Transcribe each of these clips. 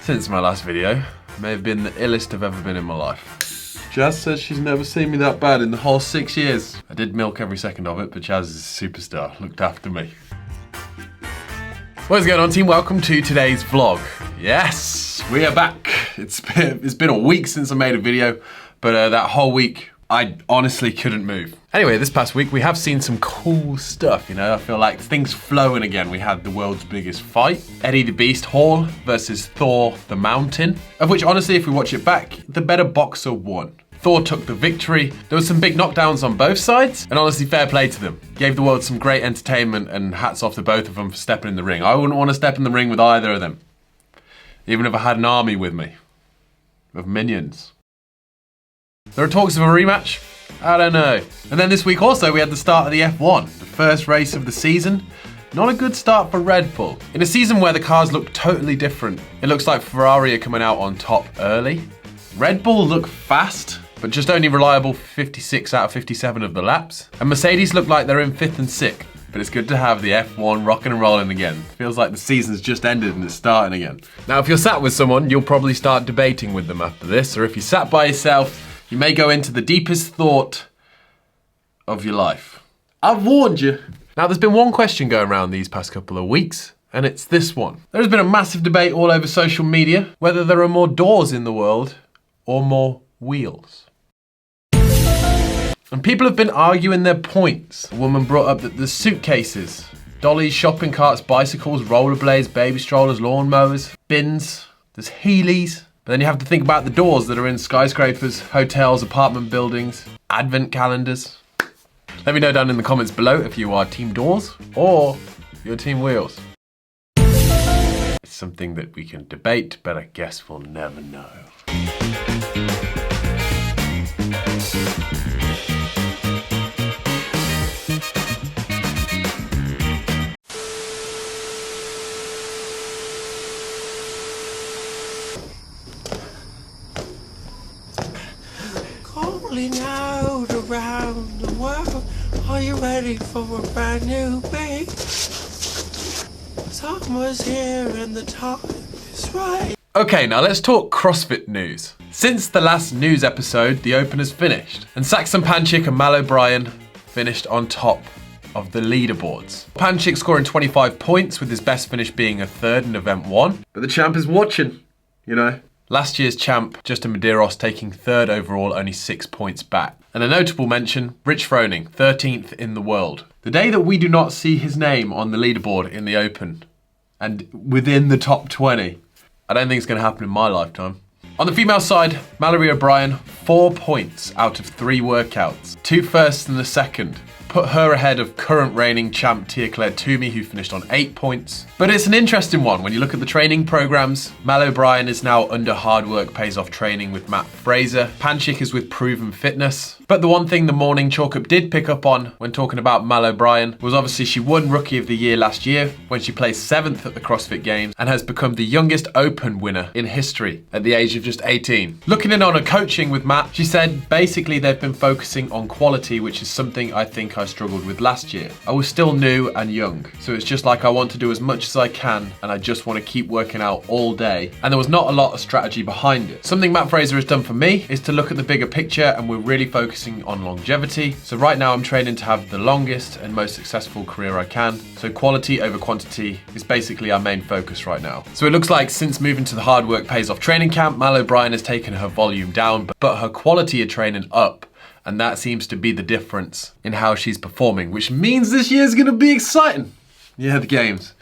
Since my last video, may have been the illest I've ever been in my life. Jazz says she's never seen me that bad in the whole 6 years. I did milk every second of it, but Jazz is a superstar, looked after me. What's going on, team? Welcome to today's vlog. Yes, we are back. It's been a week since I made a video, but that whole week, I honestly couldn't move. Anyway, this past week we have seen some cool stuff, you know. I feel like things flowing again. We had the world's biggest fight, Eddie the Beast Hall versus Thor the Mountain, of which honestly, if we watch it back, the better boxer won. Thor took the victory. There was some big knockdowns on both sides, and honestly, fair play to them. Gave the world some great entertainment, and hats off to both of them for stepping in the ring. I wouldn't want to step in the ring with either of them, even if I had an army with me of minions. There are talks of a rematch. I don't know. And then this week also we had the start of the F1, the first race of the season. Not a good start for Red Bull. In a season where the cars look totally different, it looks like Ferrari are coming out on top early. Red Bull look fast, but just only reliable 56 out of 57 of the laps. And Mercedes look like they're in 5th and 6th. But it's good to have the F1 rocking and rolling again. Feels like the season's just ended and it's starting again. Now, if you're sat with someone, you'll probably start debating with them after this, or if you're sat by yourself, you may go into the deepest thought of your life. I've warned you. Now, there's been one question going around these past couple of weeks, and it's this one. There has been a massive debate all over social media whether there are more doors in the world or more wheels. And people have been arguing their points. A woman brought up that there's suitcases, dollies, shopping carts, bicycles, rollerblades, baby strollers, lawnmowers, bins, there's Heelys. But then you have to think about the doors that are in skyscrapers, hotels, apartment buildings, advent calendars. Let me know down in the comments below if you are team doors or you're team wheels. It's something that we can debate, but I guess we'll never know. Calling out around the world, are you ready for a brand new beat? Summer's here and the time is right. Okay, now let's talk CrossFit news. Since the last news episode, the Open has finished, and Saxon Panchik and Mal O'Brien finished on top of the leaderboards. Panchik scoring 25 points, with his best finish being a third in event 1. But the champ is watching, you know. Last year's champ, Justin Medeiros, taking third overall, only 6 points back. And a notable mention, Rich Froning, 13th in the world. The day that we do not see his name on the leaderboard in the Open, and within the top 20, I don't think it's going to happen in my lifetime. On the female side, Mallory O'Brien, 4 points out of 3 workouts. 2 firsts and the second. Put her ahead of current reigning champ Tia-Clair Toomey, who finished on 8 points. But it's an interesting one when you look at the training programs. Mal O'Brien is now under hard work pays off training with Matt Fraser. Panchik is with proven fitness. But the one thing the morning chalk-up did pick up on when talking about Mal O'Brien was obviously she won Rookie of the Year last year when she placed 7th at the CrossFit Games and has become the youngest Open winner in history at the age of just 18. Looking in on her coaching with Matt, she said basically they've been focusing on quality, which is something I think I struggled with last year. I was still new and young, so it's just like I want to do as much as I can and I just want to keep working out all day. And there was not a lot of strategy behind it. Something Matt Fraser has done for me is to look at the bigger picture, and we're really focusing on longevity. So right now I'm training to have the longest and most successful career I can. So quality over quantity is basically our main focus right now. So it looks like since moving to the hard work pays off training camp, Mal O'Brien has taken her volume down, but her quality of training up. And that seems to be the difference in how she's performing, which means this year's gonna be exciting. Yeah, the games.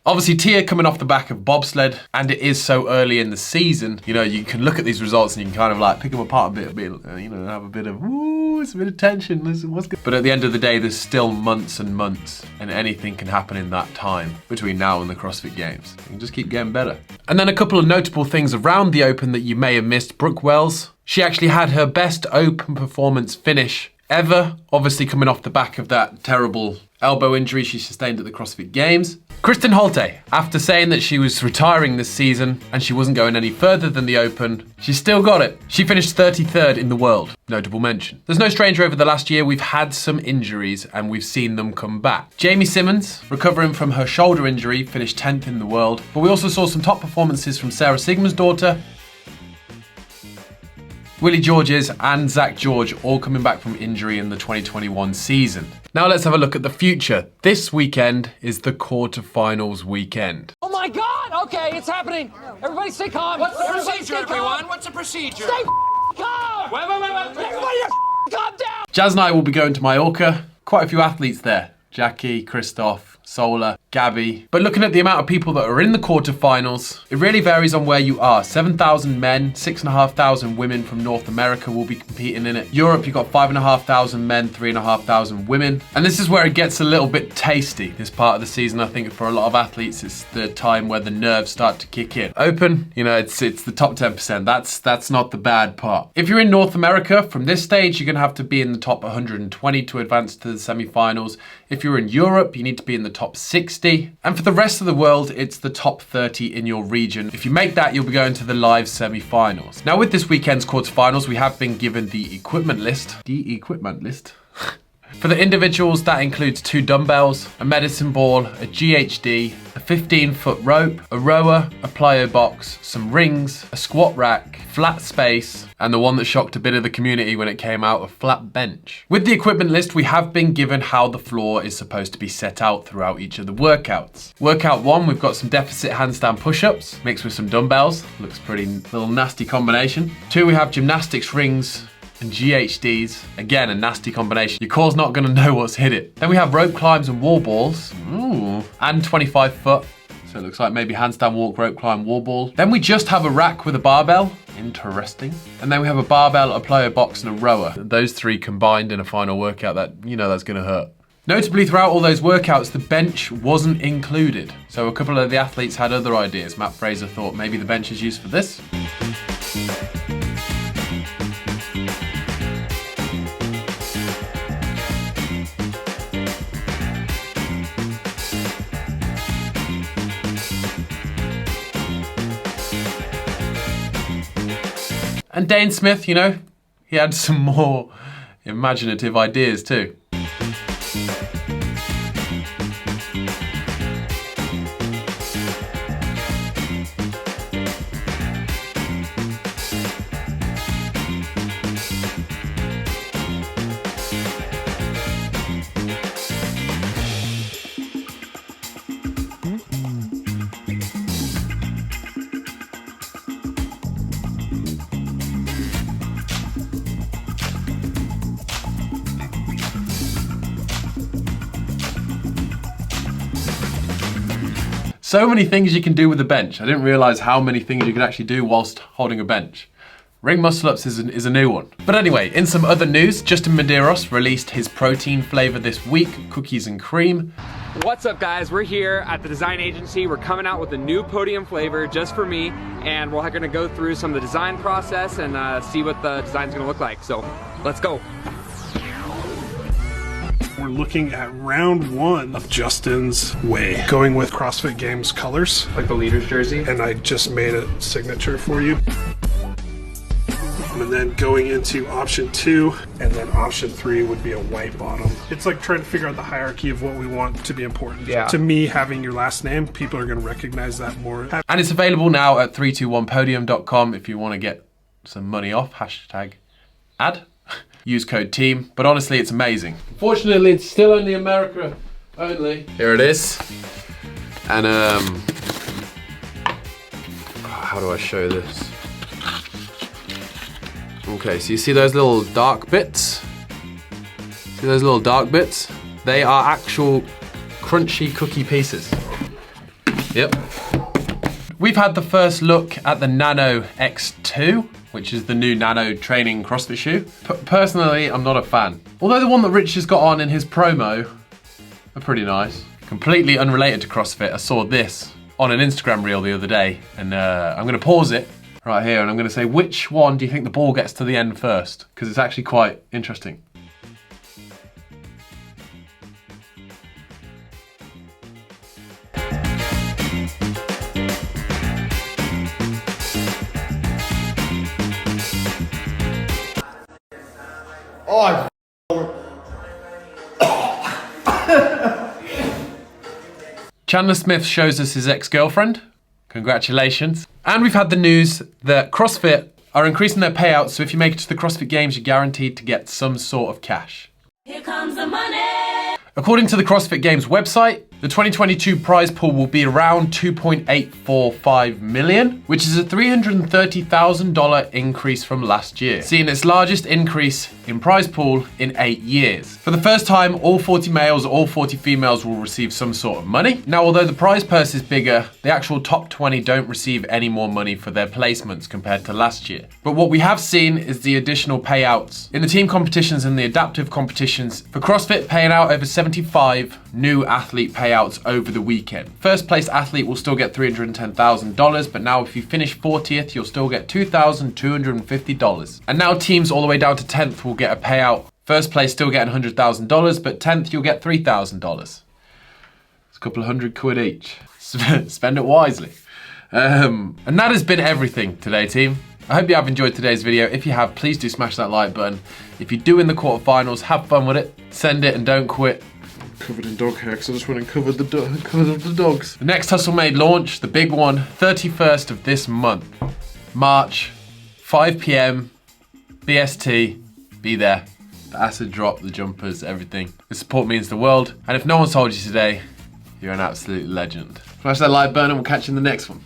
Obviously, Tia coming off the back of bobsled, and it is so early in the season, you know, you can look at these results and you can kind of like pick them apart a bit, you know, have a bit of, ooh, it's a bit of tension, listen, what's good? But at the end of the day, there's still months and months, and anything can happen in that time between now and the CrossFit Games. You can just keep getting better. And then a couple of notable things around the Open that you may have missed. Brooke Wells, she actually had her best Open performance finish ever, obviously coming off the back of that terrible elbow injury she sustained at the CrossFit Games. Kristin Holte, after saying that she was retiring this season and she wasn't going any further than the Open, she still got it. She finished 33rd in the world. Notable mention. There's no stranger over the last year we've had some injuries and we've seen them come back. Jamie Simmons, recovering from her shoulder injury, finished 10th in the world, but we also saw some top performances from Sarah Sigmundsdottir, Willie Georges and Zach George all coming back from injury in the 2021 season. Now let's have a look at the future. This weekend is the quarterfinals weekend. Oh my God! Okay, it's happening. Everybody stay calm. What's the procedure, everyone? What's the procedure? Stay calm! Wait. Everybody calm down! Jazz and I will be going to Mallorca. Quite a few athletes there. Jackie, Christoph, Sola, Gabby. But looking at the amount of people that are in the quarterfinals, it really varies on where you are. 7,000 men, 6,500 women from North America will be competing in it. Europe, you've got 5,500 men, 3,500 women. And this is where it gets a little bit tasty, this part of the season. I think for a lot of athletes, it's the time where the nerves start to kick in. Open, you know, it's the top 10%. That's not the bad part. If you're in North America, from this stage, you're gonna have to be in the top 120 to advance to the semifinals. If you're in Europe, you need to be in the top 60. And for the rest of the world, it's the top 30 in your region. If you make that, you'll be going to the live semi-finals. Now with this weekend's quarterfinals, we have been given the equipment list. For the individuals, that includes 2 dumbbells, a medicine ball, a GHD, a 15-foot rope, a rower, a plyo box, some rings, a squat rack, flat space, and the one that shocked a bit of the community when it came out, a flat bench. With the equipment list, we have been given how the floor is supposed to be set out throughout each of the workouts. Workout 1, we've got some deficit handstand push-ups mixed with some dumbbells. Looks pretty little nasty combination. 2, we have gymnastics rings and GHDs. Again, a nasty combination. Your core's not gonna know what's hit it. Then we have rope climbs and wall balls. Ooh. And 25 foot. So it looks like maybe handstand walk, rope climb, wall ball. Then we just have a rack with a barbell. Interesting. And then we have a barbell, a plyo box, and a rower. Those 3 combined in a final workout, that's gonna hurt. Notably, throughout all those workouts, the bench wasn't included. So a couple of the athletes had other ideas. Matt Fraser thought maybe the bench is used for this. And Dane Smith, you know, he had some more imaginative ideas too. So many things you can do with a bench. I didn't realize how many things you could actually do whilst holding a bench. Ring muscle-ups is a new one. But anyway, in some other news, Justin Medeiros released his protein flavor this week, cookies and cream. What's up guys, we're here at the design agency. We're coming out with a new podium flavor just for me, and we're gonna go through some of the design process and see what the design's gonna look like. So let's go. We're looking at round 1 of Justin's Way, going with CrossFit Games colors. Like the leader's jersey. And I just made a signature for you. And then going into option 2, and then option 3 would be a white bottom. It's like trying to figure out the hierarchy of what we want to be important. Yeah. To me, having your last name, people are going to recognize that more. And it's available now at 321podium.com if you want to get some money off. Hashtag ad. Use code TEAM. But honestly, it's amazing. Fortunately, it's still only America only. Here it is. And how do I show this? Okay, so you see those little dark bits? See those little dark bits? They are actual crunchy cookie pieces. Yep. We've had the first look at the Nano X2, which is the new Nano training CrossFit shoe. Personally, I'm not a fan. Although the one that Rich has got on in his promo are pretty nice. Completely unrelated to CrossFit, I saw this on an Instagram reel the other day, and I'm gonna pause it right here, and I'm gonna say, which one do you think the ball gets to the end first? Because it's actually quite interesting. Chandler Smith shows us his ex-girlfriend. Congratulations. And we've had the news that CrossFit are increasing their payouts, so if you make it to the CrossFit Games, you're guaranteed to get some sort of cash. Here comes the money. According to the CrossFit Games website, the 2022 prize pool will be around $2.845 million, which is a $330,000 increase from last year, seeing its largest increase in prize pool in 8 years. For the first time, all 40 males, all 40 females will receive some sort of money. Now, although the prize purse is bigger, the actual top 20 don't receive any more money for their placements compared to last year. But what we have seen is the additional payouts in the team competitions and the adaptive competitions. For CrossFit, paying out over 75 new athlete payouts over the weekend. First place athlete will still get $310,000, but now if you finish 40th, you'll still get $2,250. And now teams all the way down to 10th will get a payout. First place still getting $100,000, but 10th you'll get $3,000. It's a couple of £100 each. Spend it wisely. And that has been everything today, team. I hope you have enjoyed today's video. If you have, please do smash that like button. If you do in the quarterfinals, have fun with it. Send it and don't quit. Covered in dog hair, because I just went and covered the dogs. The next Hustle Made launch, the big one, 31st of this month. March, 5 PM, BST, be there. The acid drop, the jumpers, everything. The support means the world. And if no one's told you today, you're an absolute legend. Smash that like button and we'll catch you in the next one.